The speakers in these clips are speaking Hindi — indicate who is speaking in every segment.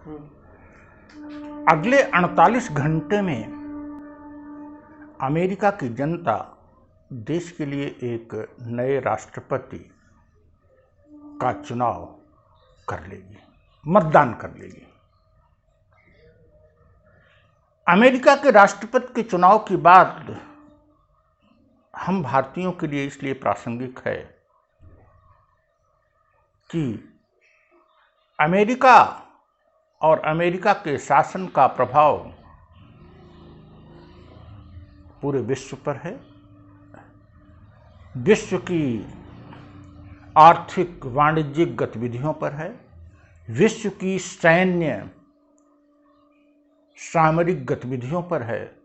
Speaker 1: अगले 48 घंटे में अमेरिका की जनता देश के लिए एक नए राष्ट्रपति का चुनाव कर लेगी, मतदान कर लेगी। अमेरिका के राष्ट्रपति के चुनाव की बात हम भारतीयों के लिए इसलिए प्रासंगिक है कि अमेरिका और अमेरिका के शासन का प्रभाव पूरे विश्व पर है। विश्व की आर्थिक वाणिज्यिक गतिविधियों पर है, विश्व की सैन्य सामरिक गतिविधियों पर है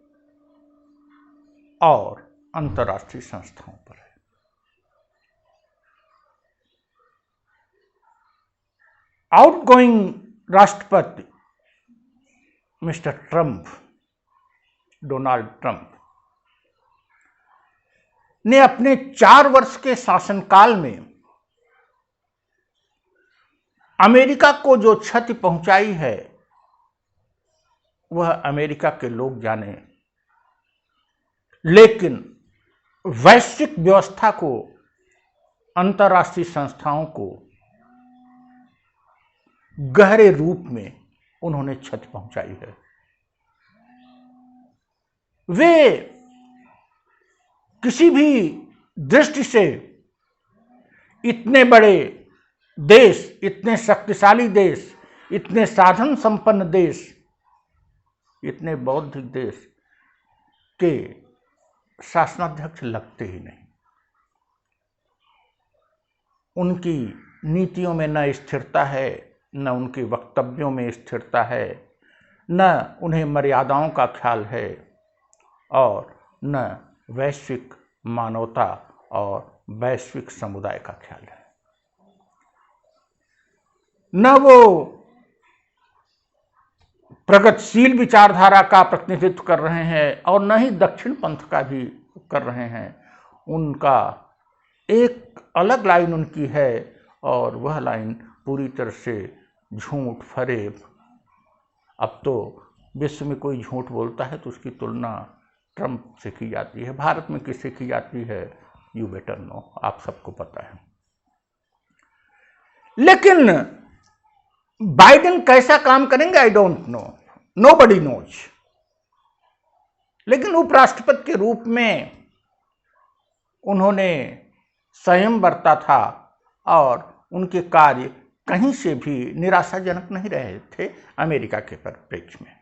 Speaker 1: और अंतर्राष्ट्रीय संस्थाओं पर है। आउटगोइंग राष्ट्रपति मिस्टर ट्रंप, डोनाल्ड ट्रंप ने अपने 4 वर्ष के शासनकाल में अमेरिका को जो क्षति पहुंचाई है वह अमेरिका के लोग जाने, लेकिन वैश्विक व्यवस्था को, अंतर्राष्ट्रीय संस्थाओं को गहरे रूप में उन्होंने क्षति पहुंचाई है। वे किसी भी दृष्टि से इतने बड़े देश, इतने शक्तिशाली देश, इतने साधन संपन्न देश, इतने बौद्धिक देश के शासनाध्यक्ष लगते ही नहीं। उनकी नीतियों में न स्थिरता है, न उनके वक्तव्यों में स्थिरता है, न उन्हें मर्यादाओं का ख्याल है और न वैश्विक मानवता और वैश्विक समुदाय का ख्याल है। न वो प्रगतिशील विचारधारा का प्रतिनिधित्व कर रहे हैं और न ही दक्षिण पंथ का भी कर रहे हैं। उनका एक अलग लाइन उनकी है और वह लाइन पूरी तरह से झूठ, फरेब। अब तो विश्व में कोई झूठ बोलता है तो उसकी तुलना ट्रंप से की जाती है। भारत में किससे की जाती है, यू बेटर नो, आप सबको पता है। लेकिन बाइडेन कैसा काम करेंगे, I don't know, nobody knows. लेकिन उपराष्ट्रपति के रूप में उन्होंने संयम बरता था और उनके कार्य कहीं से भी निराशाजनक नहीं रहे थे अमेरिका के परिप्रेक्ष्य में।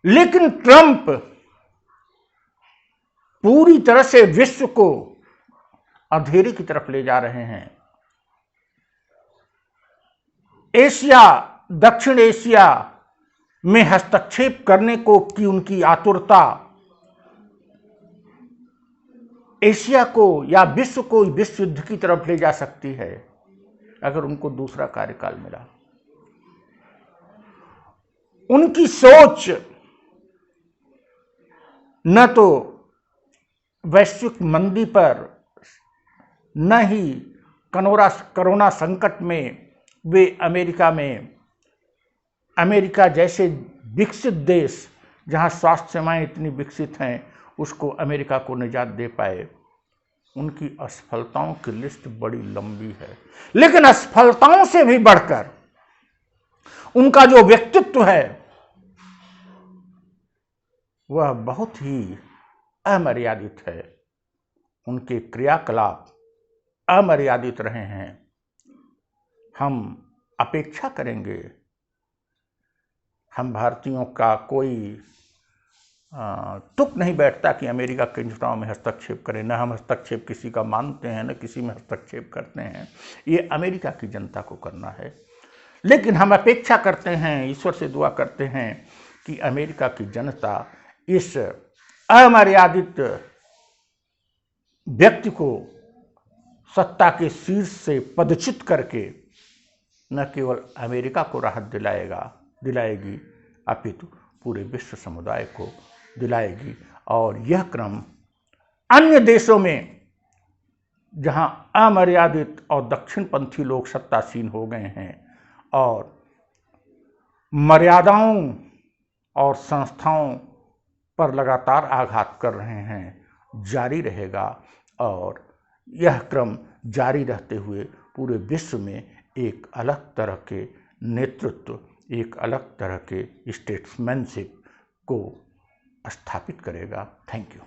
Speaker 1: लेकिन ट्रंप पूरी तरह से विश्व को अंधेरे की तरफ ले जा रहे हैं। एशिया, दक्षिण एशिया में हस्तक्षेप करने को की उनकी आतुरता एशिया को या विश्व को विश्व युद्ध की तरफ ले जा सकती है अगर उनको दूसरा कार्यकाल मिला। उनकी सोच न तो वैश्विक मंदी पर, न ही कोरोना संकट में वे अमेरिका जैसे विकसित देश जहां स्वास्थ्य सेवाएं इतनी विकसित हैं उसको अमेरिका को निजात दे पाए। उनकी असफलताओं की लिस्ट बड़ी लंबी है, लेकिन असफलताओं से भी बढ़कर उनका जो व्यक्तित्व है वह बहुत ही अमर्यादित है। उनके क्रियाकलाप अमर्यादित रहे हैं। हम अपेक्षा करेंगे, हम भारतीयों का कोई तुक नहीं बैठता कि अमेरिका के चुनाव में हस्तक्षेप करें। न हम हस्तक्षेप किसी का मानते हैं, न किसी में हस्तक्षेप करते हैं। ये अमेरिका की जनता को करना है। लेकिन हम अपेक्षा करते हैं, ईश्वर से दुआ करते हैं कि अमेरिका की जनता इस अमर्यादित व्यक्ति को सत्ता के शीर्ष से पदच्युत करके न केवल अमेरिका को राहत दिलाएगी अपितु पूरे विश्व समुदाय को दिलाएगी। और यह क्रम अन्य देशों में जहां अमर्यादित और दक्षिणपंथी लोग सत्तासीन हो गए हैं और मर्यादाओं और संस्थाओं पर लगातार आघात कर रहे हैं जारी रहेगा और यह क्रम जारी रहते हुए पूरे विश्व में एक अलग तरह के नेतृत्व, एक अलग तरह के स्टेट्समैनशिप को स्थापित करेगा। Thank you.